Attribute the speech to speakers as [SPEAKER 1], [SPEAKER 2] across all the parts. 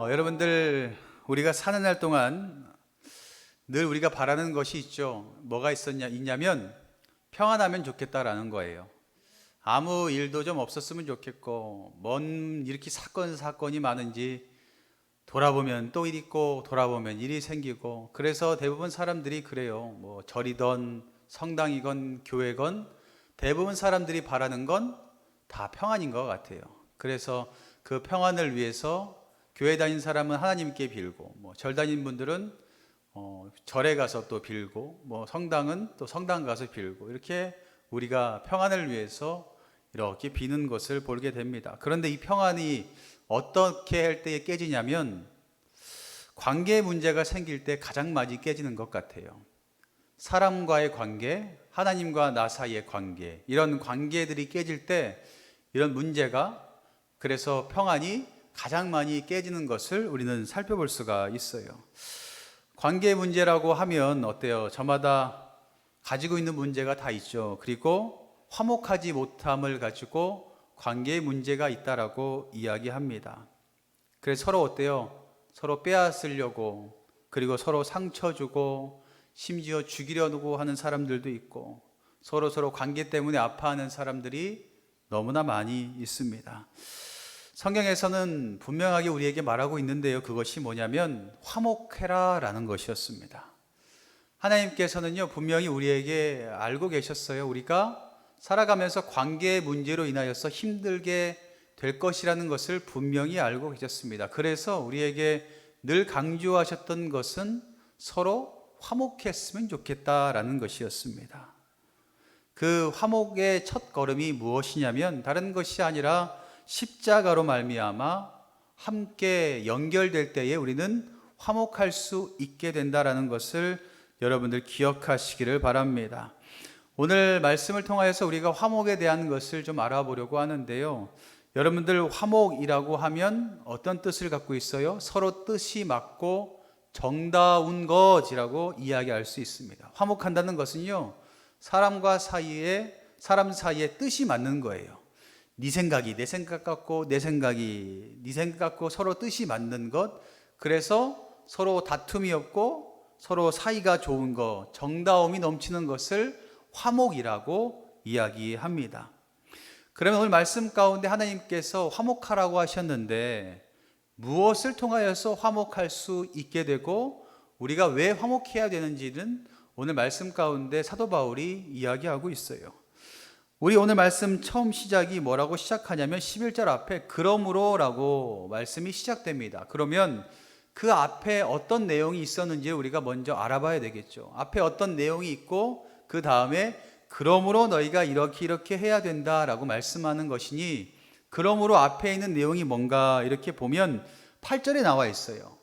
[SPEAKER 1] 여러분들, 우리가 사는 날 동안 늘 우리가 바라는 것이 있죠. 뭐가 있냐면 평안하면 좋겠다라는 거예요. 아무 일도 좀 없었으면 좋겠고, 이렇게 사건이 많은지 돌아보면 또 일 있고 돌아보면 일이 생기고, 그래서 대부분 사람들이 그래요. 뭐 절이건 성당이건 교회건 대부분 사람들이 바라는 건 다 평안인 것 같아요. 그래서 그 평안을 위해서 교회 다닌 사람은 하나님께 빌고, 뭐 절 다닌 분들은 절에 가서 또 빌고, 뭐 성당은 또 성당 가서 빌고, 이렇게 우리가 평안을 위해서 이렇게 비는 것을 보게 됩니다. 그런데 이 평안이 어떻게 할 때에 깨지냐면 관계 문제가 생길 때 가장 많이 깨지는 것 같아요. 사람과의 관계, 하나님과 나 사이의 관계, 이런 관계들이 깨질 때 이런 문제가, 그래서 평안이 가장 많이 깨지는 것을 우리는 살펴볼 수가 있어요. 관계 문제라고 하면 어때요? 저마다 가지고 있는 문제가 다 있죠. 그리고 화목하지 못함을 가지고 관계에 문제가 있다라고 이야기합니다. 그래서 서로 어때요? 서로 빼앗으려고, 그리고 서로 상처 주고 심지어 죽이려고 하는 사람들도 있고, 서로 관계 때문에 아파하는 사람들이 너무나 많이 있습니다. 성경에서는 분명하게 우리에게 말하고 있는데요, 그것이 뭐냐면 화목해라 라는 것이었습니다. 하나님께서는요 분명히 우리에게 알고 계셨어요. 우리가 살아가면서 관계의 문제로 인하여서 힘들게 될 것이라는 것을 분명히 알고 계셨습니다. 그래서 우리에게 늘 강조하셨던 것은 서로 화목했으면 좋겠다라는 것이었습니다. 그 화목의 첫 걸음이 무엇이냐면 다른 것이 아니라 십자가로 말미암아 함께 연결될 때에 우리는 화목할 수 있게 된다라는 것을 여러분들 기억하시기를 바랍니다. 오늘 말씀을 통하여서 우리가 화목에 대한 것을 좀 알아보려고 하는데요. 여러분들, 화목이라고 하면 어떤 뜻을 갖고 있어요? 서로 뜻이 맞고 정다운 것이라고 이야기할 수 있습니다. 화목한다는 것은요, 사람 사이에 뜻이 맞는 거예요. 네 생각이 내 생각 같고, 내 생각이 네 생각 같고, 서로 뜻이 맞는 것. 그래서 서로 다툼이 없고 서로 사이가 좋은 것, 정다움이 넘치는 것을 화목이라고 이야기합니다. 그러면 오늘 말씀 가운데 하나님께서 화목하라고 하셨는데 무엇을 통하여서 화목할 수 있게 되고 우리가 왜 화목해야 되는지는 오늘 말씀 가운데 사도 바울이 이야기하고 있어요. 우리 오늘 말씀 처음 시작이 뭐라고 시작하냐면 11절 앞에 그러므로 라고 말씀이 시작됩니다. 그러면 그 앞에 어떤 내용이 있었는지 우리가 먼저 알아봐야 되겠죠. 앞에 어떤 내용이 있고 그 다음에 그러므로 너희가 이렇게 해야 된다라고 말씀하는 것이니, 그러므로 앞에 있는 내용이 뭔가 이렇게 보면 8절에 나와 있어요.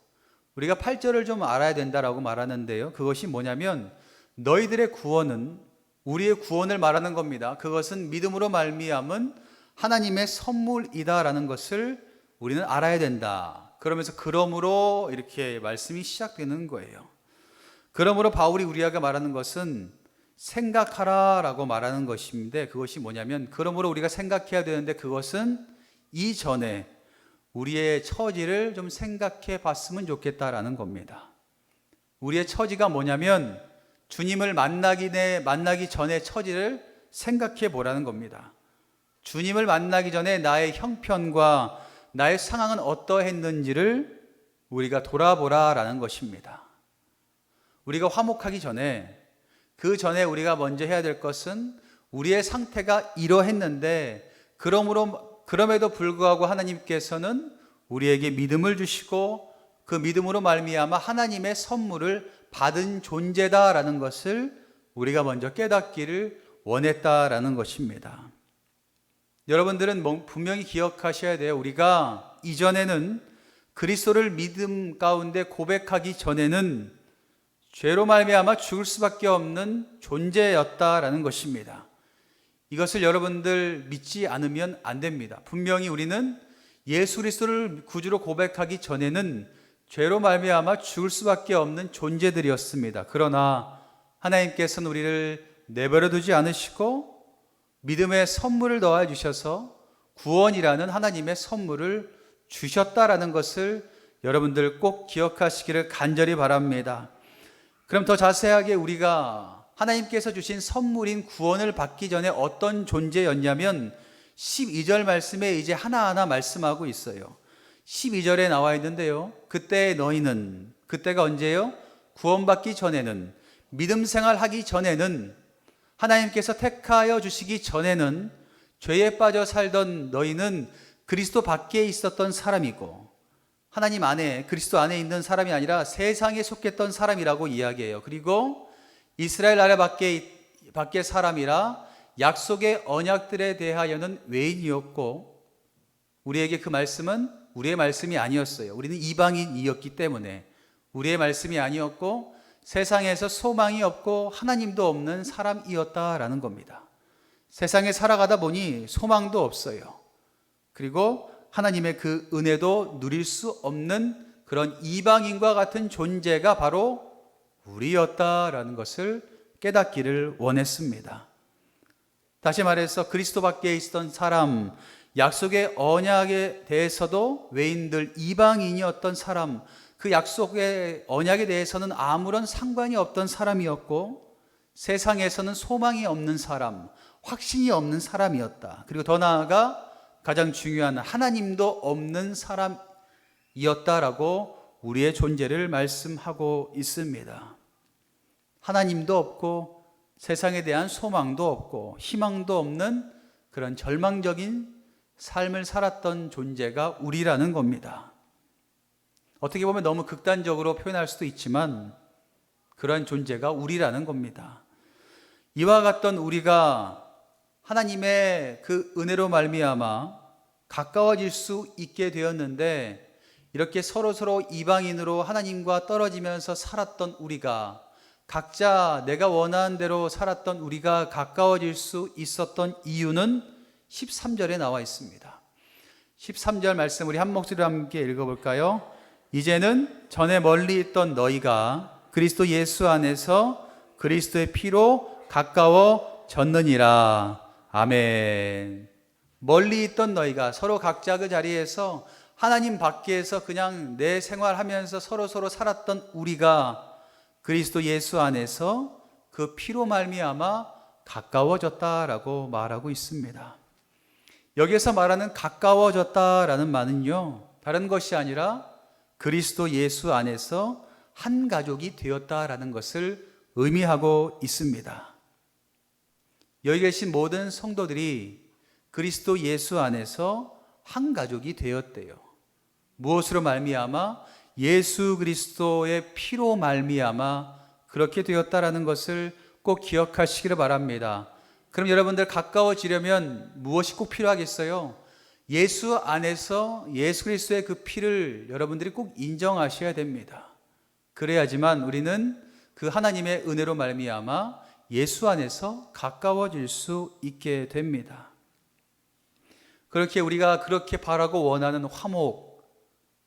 [SPEAKER 1] 우리가 8절을 좀 알아야 된다라고 말하는데요, 그것이 뭐냐면 너희들의 구원은 우리의 구원을 말하는 겁니다. 그것은 믿음으로 말미암은 하나님의 선물이다라는 것을 우리는 알아야 된다. 그러면서 그러므로 이렇게 말씀이 시작되는 거예요. 그러므로 바울이 우리에게 말하는 것은 생각하라 라고 말하는 것인데, 그것이 뭐냐면 그러므로 우리가 생각해야 되는데 그것은 이전에 우리의 처지를 좀 생각해 봤으면 좋겠다라는 겁니다. 우리의 처지가 뭐냐면 주님을 만나기 전에 처지를 생각해 보라는 겁니다. 주님을 만나기 전에 나의 형편과 나의 상황은 어떠했는지를 우리가 돌아보라라는 것입니다. 우리가 화목하기 전에, 그 전에 우리가 먼저 해야 될 것은 우리의 상태가 이러했는데 그럼에도 불구하고 하나님께서는 우리에게 믿음을 주시고 그 믿음으로 말미암아 하나님의 선물을 받은 존재다라는 것을 우리가 먼저 깨닫기를 원했다라는 것입니다. 여러분들은 분명히 기억하셔야 돼요. 우리가 이전에는 그리스도를 믿음 가운데 고백하기 전에는 죄로 말미암아 죽을 수밖에 없는 존재였다라는 것입니다. 이것을 여러분들 믿지 않으면 안 됩니다. 분명히 우리는 예수 그리스도를 구주로 고백하기 전에는 죄로 말미암아 죽을 수밖에 없는 존재들이었습니다. 그러나 하나님께서는 우리를 내버려 두지 않으시고 믿음의 선물을 더해 주셔서 구원이라는 하나님의 선물을 주셨다라는 것을 여러분들 꼭 기억하시기를 간절히 바랍니다. 그럼 더 자세하게 우리가 하나님께서 주신 선물인 구원을 받기 전에 어떤 존재였냐면 12절 말씀에 이제 하나하나 말씀하고 있어요. 12절에 나와 있는데요. 그때 너희는, 그때가 언제요? 구원받기 전에는, 믿음 생활하기 전에는, 하나님께서 택하여 주시기 전에는 죄에 빠져 살던 너희는 그리스도 밖에 있었던 사람이고, 하나님 안에, 그리스도 안에 있는 사람이 아니라 세상에 속했던 사람이라고 이야기해요. 그리고 이스라엘 나라 밖에 사람이라 약속의 언약들에 대하여는 외인이었고, 우리에게 그 말씀은 우리의 말씀이 아니었어요. 우리는 이방인이었기 때문에 우리의 말씀이 아니었고 세상에서 소망이 없고 하나님도 없는 사람이었다라는 겁니다. 세상에 살아가다 보니 소망도 없어요. 그리고 하나님의 그 은혜도 누릴 수 없는 그런 이방인과 같은 존재가 바로 우리였다라는 것을 깨닫기를 원했습니다. 다시 말해서 그리스도 밖에 있던 사람, 약속의 언약에 대해서도 외인들, 이방인이었던 사람, 그 약속의 언약에 대해서는 아무런 상관이 없던 사람이었고 세상에서는 소망이 없는 사람, 확신이 없는 사람이었다. 그리고 더 나아가 가장 중요한 하나님도 없는 사람이었다라고 우리의 존재를 말씀하고 있습니다. 하나님도 없고 세상에 대한 소망도 없고 희망도 없는 그런 절망적인 삶을 살았던 존재가 우리라는 겁니다. 어떻게 보면 너무 극단적으로 표현할 수도 있지만 그런 존재가 우리라는 겁니다. 이와 같던 우리가 하나님의 그 은혜로 말미암아 가까워질 수 있게 되었는데, 이렇게 서로 이방인으로 하나님과 떨어지면서 살았던 우리가, 각자 내가 원하는 대로 살았던 우리가 가까워질 수 있었던 이유는 13절에 나와 있습니다. 13절 말씀 우리 한 목소리로 함께 읽어볼까요? 이제는 전에 멀리 있던 너희가 그리스도 예수 안에서 그리스도의 피로 가까워졌느니라. 아멘. 멀리 있던 너희가, 서로 각자 그 자리에서 하나님 밖에서 그냥 내 생활하면서 서로 살았던 우리가 그리스도 예수 안에서 그 피로 말미암아 가까워졌다라고 말하고 있습니다. 여기에서 말하는 가까워졌다라는 말은요, 다른 것이 아니라 그리스도 예수 안에서 한 가족이 되었다라는 것을 의미하고 있습니다. 여기 계신 모든 성도들이 그리스도 예수 안에서 한 가족이 되었대요. 무엇으로 말미암아? 예수 그리스도의 피로 말미암아 그렇게 되었다라는 것을 꼭 기억하시기를 바랍니다. 그럼 여러분들 가까워지려면 무엇이 꼭 필요하겠어요? 예수 안에서 예수 그리스도의 그 피를 여러분들이 꼭 인정하셔야 됩니다. 그래야지만 우리는 그 하나님의 은혜로 말미암아 예수 안에서 가까워질 수 있게 됩니다. 그렇게 우리가 그렇게 바라고 원하는 화목,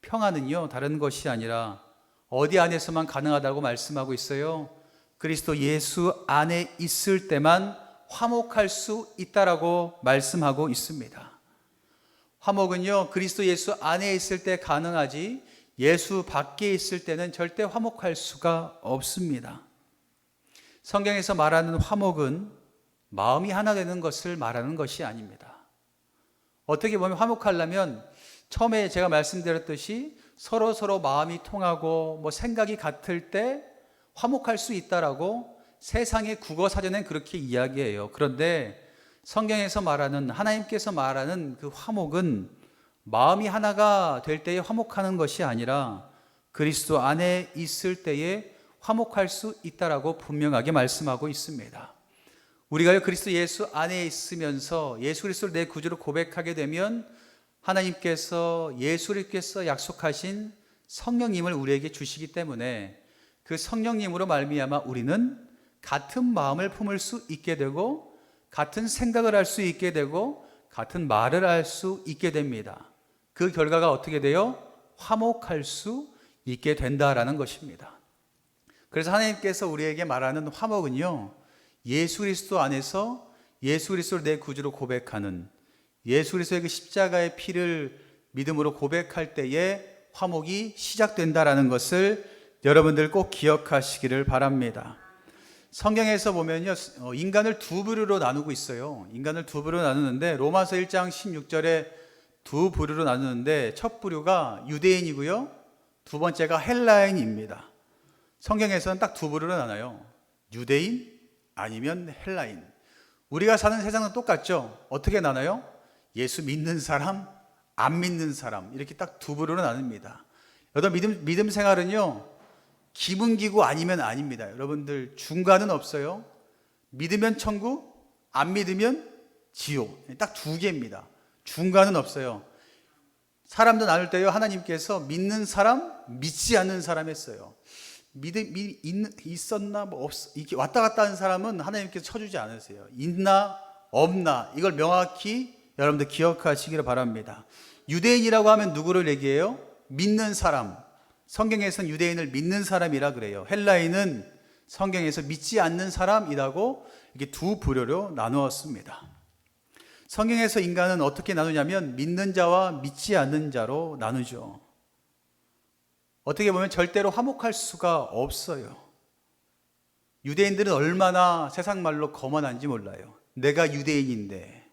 [SPEAKER 1] 평안은요, 다른 것이 아니라 어디 안에서만 가능하다고 말씀하고 있어요? 그리스도 예수 안에 있을 때만 화목할 수 있다라고 말씀하고 있습니다. 화목은요, 그리스도 예수 안에 있을 때 가능하지 예수 밖에 있을 때는 절대 화목할 수가 없습니다. 성경에서 말하는 화목은 마음이 하나 되는 것을 말하는 것이 아닙니다. 어떻게 보면 화목하려면 처음에 제가 말씀드렸듯이 서로 마음이 통하고 생각이 같을 때 화목할 수 있다라고 세상의 국어 사전엔 그렇게 이야기해요. 그런데 성경에서 말하는, 하나님께서 말하는 그 화목은 마음이 하나가 될 때에 화목하는 것이 아니라 그리스도 안에 있을 때에 화목할 수 있다라고 분명하게 말씀하고 있습니다. 우리가 그리스도 예수 안에 있으면서 예수 그리스도를 내 구주로 고백하게 되면 하나님께서, 예수님께서 약속하신 성령님을 우리에게 주시기 때문에 그 성령님으로 말미암아 우리는 같은 마음을 품을 수 있게 되고 같은 생각을 할 수 있게 되고 같은 말을 할 수 있게 됩니다. 그 결과가 어떻게 돼요? 화목할 수 있게 된다라는 것입니다. 그래서 하나님께서 우리에게 말하는 화목은요, 예수 그리스도 안에서 예수 그리스도를 내 구주로 고백하는, 예수 그리스도의 그 십자가의 피를 믿음으로 고백할 때에 화목이 시작된다라는 것을 여러분들 꼭 기억하시기를 바랍니다. 성경에서 보면요, 인간을 두 부류로 나누고 있어요. 인간을 두 부류로 나누는데 로마서 1장 16절에 두 부류로 나누는데 첫 부류가 유대인이고요, 두 번째가 헬라인입니다. 성경에서는 딱 두 부류로 나눠요. 유대인 아니면 헬라인. 우리가 사는 세상은 똑같죠. 어떻게 나눠요? 예수 믿는 사람, 안 믿는 사람, 이렇게 딱 두 부류로 나눕니다. 여러분 믿음 생활은요, 기문기구 아니면 아닙니다. 여러분들 중간은 없어요. 믿으면 천국, 안 믿으면 지옥. 딱 두 개입니다. 중간은 없어요. 사람도 나눌 때요, 하나님께서 믿는 사람, 믿지 않는 사람 했어요. 믿음이 있었나 이렇게 왔다 갔다 하는 사람은 하나님께서 쳐주지 않으세요. 있나 없나 이걸 명확히 여러분들 기억하시기를 바랍니다. 유대인이라고 하면 누구를 얘기해요? 믿는 사람. 성경에서는 유대인을 믿는 사람이라 그래요. 헬라인은 성경에서 믿지 않는 사람이라고 이렇게 두 부류로 나누었습니다. 성경에서 인간은 어떻게 나누냐면 믿는 자와 믿지 않는 자로 나누죠. 어떻게 보면 절대로 화목할 수가 없어요. 유대인들은 얼마나 세상 말로 거만한지 몰라요. 내가 유대인인데,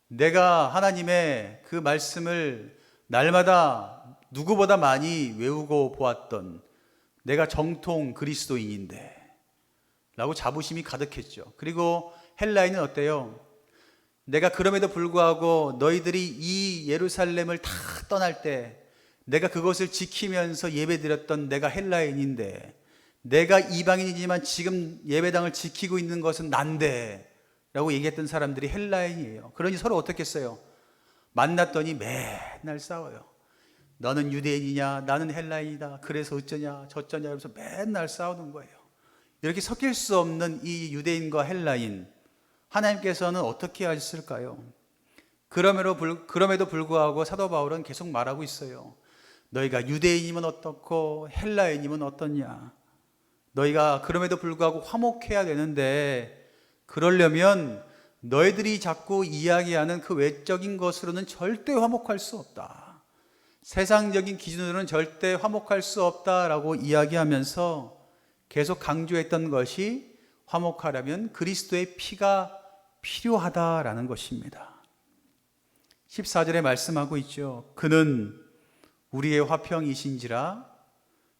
[SPEAKER 1] 내가 하나님의 그 말씀을 날마다 누구보다 많이 외우고 보았던, 내가 정통 그리스도인인데 라고 자부심이 가득했죠. 그리고 헬라인은 어때요? 내가 그럼에도 불구하고 너희들이 이 예루살렘을 다 떠날 때 내가 그것을 지키면서 예배드렸던 내가 헬라인인데, 내가 이방인이지만 지금 예배당을 지키고 있는 것은 난데 라고 얘기했던 사람들이 헬라인이에요. 그러니 서로 어떻게 했어요? 만났더니 맨날 싸워요. 너는 유대인이냐, 나는 헬라인이다, 그래서 어쩌냐 저쩌냐 하면서 맨날 싸우는 거예요. 이렇게 섞일 수 없는 이 유대인과 헬라인, 하나님께서는 어떻게 하셨을까요? 그럼에도 불구하고 사도 바울은 계속 말하고 있어요. 너희가 유대인이면 어떻고 헬라인이면 어떻냐. 너희가 그럼에도 불구하고 화목해야 되는데, 그러려면 너희들이 자꾸 이야기하는 그 외적인 것으로는 절대 화목할 수 없다. 세상적인 기준으로는 절대 화목할 수 없다라고 이야기하면서 계속 강조했던 것이, 화목하려면 그리스도의 피가 필요하다라는 것입니다. 14절에 말씀하고 있죠. 그는 우리의 화평이신지라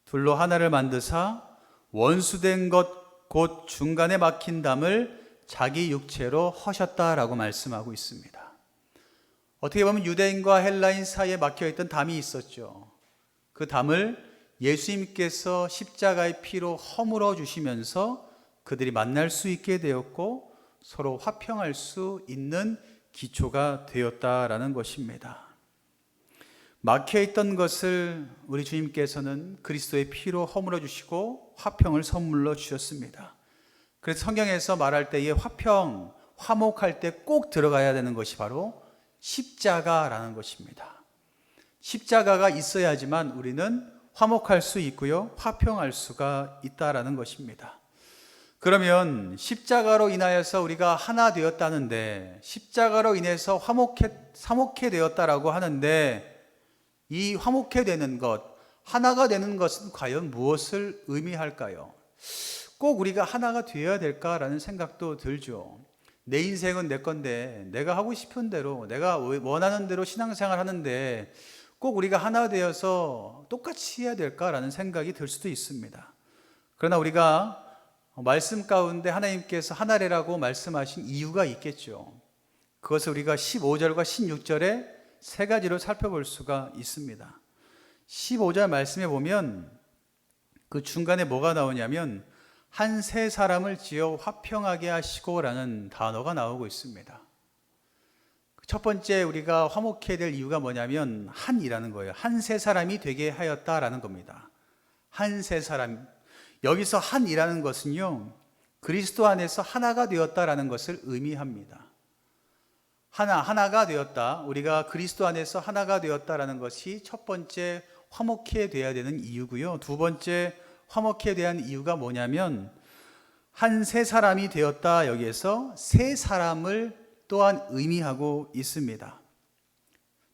[SPEAKER 1] 둘로 하나를 만드사 원수된 것 곧 중간에 막힌 담을 자기 육체로 허셨다라고 말씀하고 있습니다. 어떻게 보면 유대인과 헬라인 사이에 막혀있던 담이 있었죠. 그 담을 예수님께서 십자가의 피로 허물어 주시면서 그들이 만날 수 있게 되었고 서로 화평할 수 있는 기초가 되었다라는 것입니다. 막혀있던 것을 우리 주님께서는 그리스도의 피로 허물어 주시고 화평을 선물로 주셨습니다. 그래서 성경에서 말할 때에 화평, 화목할 때 꼭 들어가야 되는 것이 바로 십자가라는 것입니다. 십자가가 있어야지만 우리는 화목할 수 있고요, 화평할 수가 있다라는 것입니다. 그러면 십자가로 인하여서 우리가 하나 되었다는데, 십자가로 인해서 화목해 되었다라고 하는데, 이 화목해 되는 것, 하나가 되는 것은 과연 무엇을 의미할까요? 꼭 우리가 하나가 되어야 될까라는 생각도 들죠. 내 인생은 내 건데 내가 하고 싶은 대로, 내가 원하는 대로 신앙생활 하는데 꼭 우리가 하나 되어서 똑같이 해야 될까라는 생각이 들 수도 있습니다. 그러나 우리가 말씀 가운데 하나님께서 하나래라고 말씀하신 이유가 있겠죠. 그것을 우리가 15절과 16절에 세 가지로 살펴볼 수가 있습니다. 15절 말씀에 보면 그 중간에 뭐가 나오냐면 한 세 사람을 지어 화평하게 하시고 라는 단어가 나오고 있습니다. 첫 번째 우리가 화목해야 될 이유가 뭐냐면 한이라는 거예요. 한 세 사람이 되게 하였다라는 겁니다. 한 세 사람, 여기서 한이라는 것은요, 그리스도 안에서 하나가 되었다라는 것을 의미합니다. 하나가 되었다. 우리가 그리스도 안에서 하나가 되었다라는 것이 첫 번째 화목해 돼야 되는 이유고요. 두 번째 화목해 대한 이유가 뭐냐면 한 새 사람이 되었다. 여기에서 새 사람을 또한 의미하고 있습니다.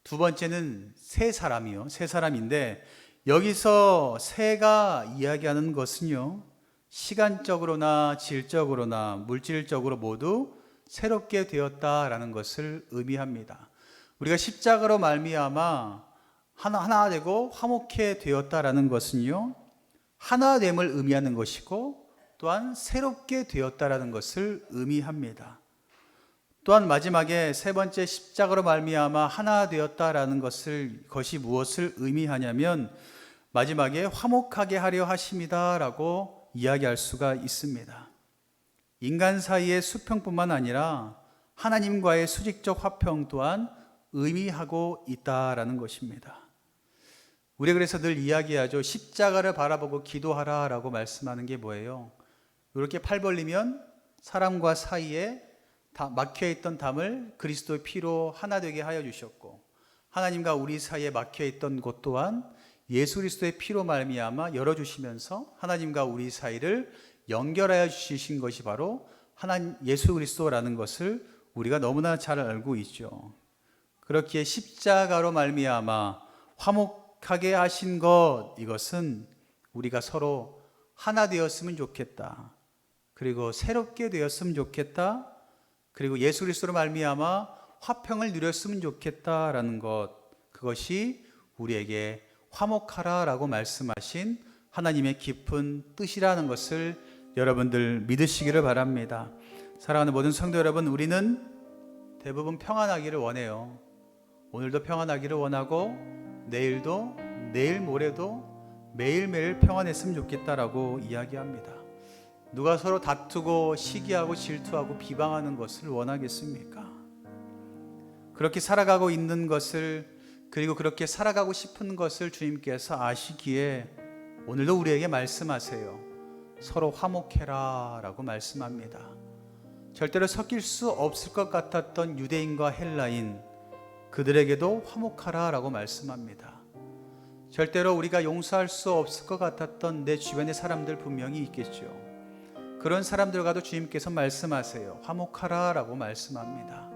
[SPEAKER 1] 두 번째는 새 사람이요. 새 사람인데 여기서 새가 이야기하는 것은요, 시간적으로나 질적으로나 물질적으로 모두 새롭게 되었다라는 것을 의미합니다. 우리가 십자가로 말미암아 하나 되고 화목해 되었다라는 것은요, 하나됨을 의미하는 것이고 또한 새롭게 되었다라는 것을 의미합니다. 또한 마지막에 세 번째 십자가로 말미암아 하나 되었다라는 것이 무엇을 의미하냐면 마지막에 화목하게 하려 하심이다라고 이야기할 수가 있습니다. 인간 사이의 수평뿐만 아니라 하나님과의 수직적 화평 또한 의미하고 있다라는 것입니다. 우리 그래서 늘 이야기하죠. 십자가를 바라보고 기도하라라고 말씀하는 게 뭐예요? 이렇게 팔 벌리면 사람과 사이에 막혀있던 담을 그리스도의 피로 하나 되게 하여 주셨고, 하나님과 우리 사이에 막혀있던 곳 또한 예수 그리스도의 피로 말미암아 열어주시면서 하나님과 우리 사이를 연결하여 주신 것이 바로 하나님 예수 그리스도라는 것을 우리가 너무나 잘 알고 있죠. 그렇기에 십자가로 말미암아 화목하게 하신 것, 이것은 우리가 서로 하나 되었으면 좋겠다, 그리고 새롭게 되었으면 좋겠다, 그리고 예수 그리스도로 말미암아 화평을 누렸으면 좋겠다라는 것, 그것이 우리에게 화목하라라고 말씀하신 하나님의 깊은 뜻이라는 것을 여러분들 믿으시기를 바랍니다. 사랑하는 모든 성도 여러분, 우리는 대부분 평안하기를 원해요. 오늘도 평안하기를 원하고 내일도, 내일 모레도 매일매일 평안했으면 좋겠다라고 이야기합니다. 누가 서로 다투고 시기하고 질투하고 비방하는 것을 원하겠습니까? 그렇게 살아가고 있는 것을, 그리고 그렇게 살아가고 싶은 것을 주님께서 아시기에 오늘도 우리에게 말씀하세요. 서로 화목해라 라고 말씀합니다. 절대로 섞일 수 없을 것 같았던 유대인과 헬라인, 그들에게도 화목하라 라고 말씀합니다. 절대로 우리가 용서할 수 없을 것 같았던 내 주변의 사람들 분명히 있겠죠. 그런 사람들과도 주님께서 말씀하세요. 화목하라 라고 말씀합니다.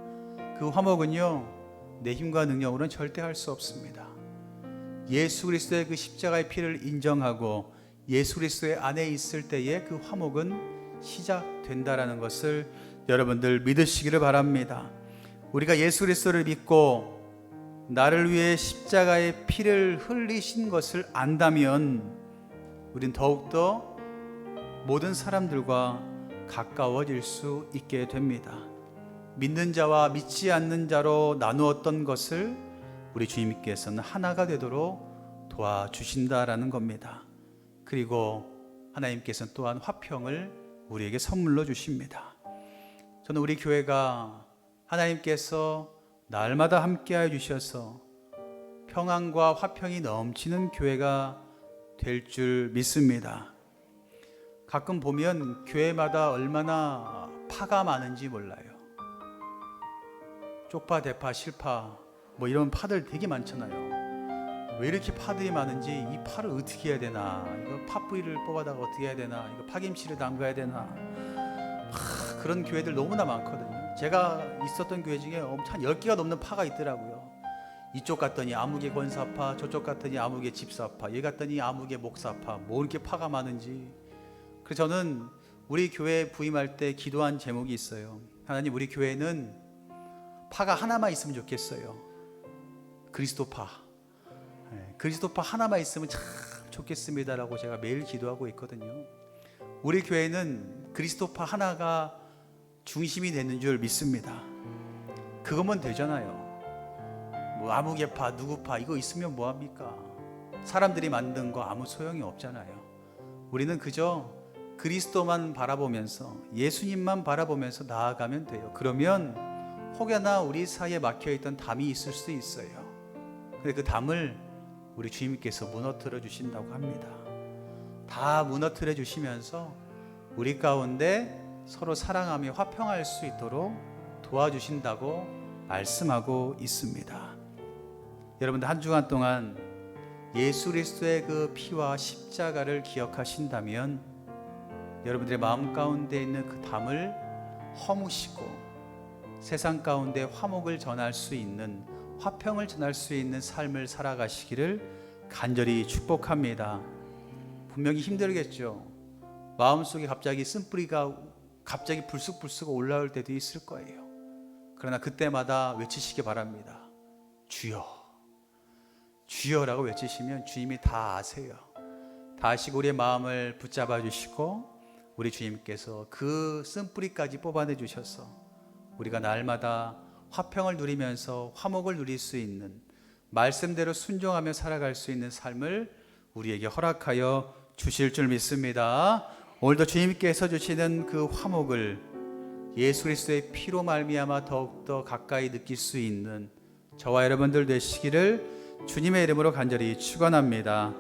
[SPEAKER 1] 그 화목은요, 내 힘과 능력으로는 절대 할 수 없습니다. 예수 그리스도의 그 십자가의 피를 인정하고 예수 그리스도의 안에 있을 때에 그 화목은 시작된다라는 것을 여러분들 믿으시기를 바랍니다. 우리가 예수 그리스도를 믿고 나를 위해 십자가의 피를 흘리신 것을 안다면 우린 더욱더 모든 사람들과 가까워질 수 있게 됩니다. 믿는 자와 믿지 않는 자로 나누었던 것을 우리 주님께서는 하나가 되도록 도와주신다라는 겁니다. 그리고 하나님께서는 또한 화평을 우리에게 선물로 주십니다. 저는 우리 교회가 하나님께서 날마다 함께하여 주셔서 평안과 화평이 넘치는 교회가 될 줄 믿습니다. 가끔 보면 교회마다 얼마나 파가 많은지 몰라요. 쪽파, 대파, 실파 뭐 이런 파들 되게 많잖아요. 왜 이렇게 파들이 많은지, 이 파를 어떻게 해야 되나, 이거 팥뿌리를 뽑아다가 어떻게 해야 되나, 이거 파김치를 담가야 되나, 그런 교회들 너무나 많거든요. 제가 있었던 교회 중에 한 10개가 넘는 파가 있더라고요. 이쪽 갔더니 아무개 권사파, 저쪽 갔더니 아무개 집사파, 여기 갔더니 아무개 목사파, 뭐 이렇게 파가 많은지. 그래서 저는 우리 교회에 부임할 때 기도한 제목이 있어요. 하나님, 우리 교회는 파가 하나만 있으면 좋겠어요. 그리스도파. 그리스도파 하나만 있으면 참 좋겠습니다라고 제가 매일 기도하고 있거든요. 우리 교회는 그리스도파 하나가 중심이 되는 줄 믿습니다. 그거면 되잖아요. 뭐 아무개파, 누구파 이거 있으면 뭐합니까? 사람들이 만든 거 아무 소용이 없잖아요. 우리는 그저 그리스도만 바라보면서, 예수님만 바라보면서 나아가면 돼요. 그러면 혹여나 우리 사이에 막혀있던 담이 있을 수 있어요. 근데 그 담을 우리 주님께서 무너뜨려 주신다고 합니다. 다 무너뜨려 주시면서 우리 가운데 서로 사랑하며 화평할 수 있도록 도와주신다고 말씀하고 있습니다. 여러분들 한 주간 동안 예수 그리스도의 그 피와 십자가를 기억하신다면 여러분들의 마음 가운데 있는 그 담을 허무시고 세상 가운데 화목을 전할 수 있는, 화평을 전할 수 있는 삶을 살아가시기를 간절히 축복합니다. 분명히 힘들겠죠. 마음속에 갑자기 쓴뿌리가 갑자기 불쑥불쑥 올라올 때도 있을 거예요. 그러나 그때마다 외치시기 바랍니다. 주여, 주여라고 외치시면 주님이 다 아세요. 다 아시고 우리의 마음을 붙잡아 주시고 우리 주님께서 그 쓴뿌리까지 뽑아내 주셔서 우리가 날마다 화평을 누리면서 화목을 누릴 수 있는, 말씀대로 순종하며 살아갈 수 있는 삶을 우리에게 허락하여 주실 줄 믿습니다. 오늘도 주님께서 주시는 그 화목을 예수 그리스도의 피로 말미암아 더욱더 가까이 느낄 수 있는 저와 여러분들 되시기를 주님의 이름으로 간절히 축원합니다.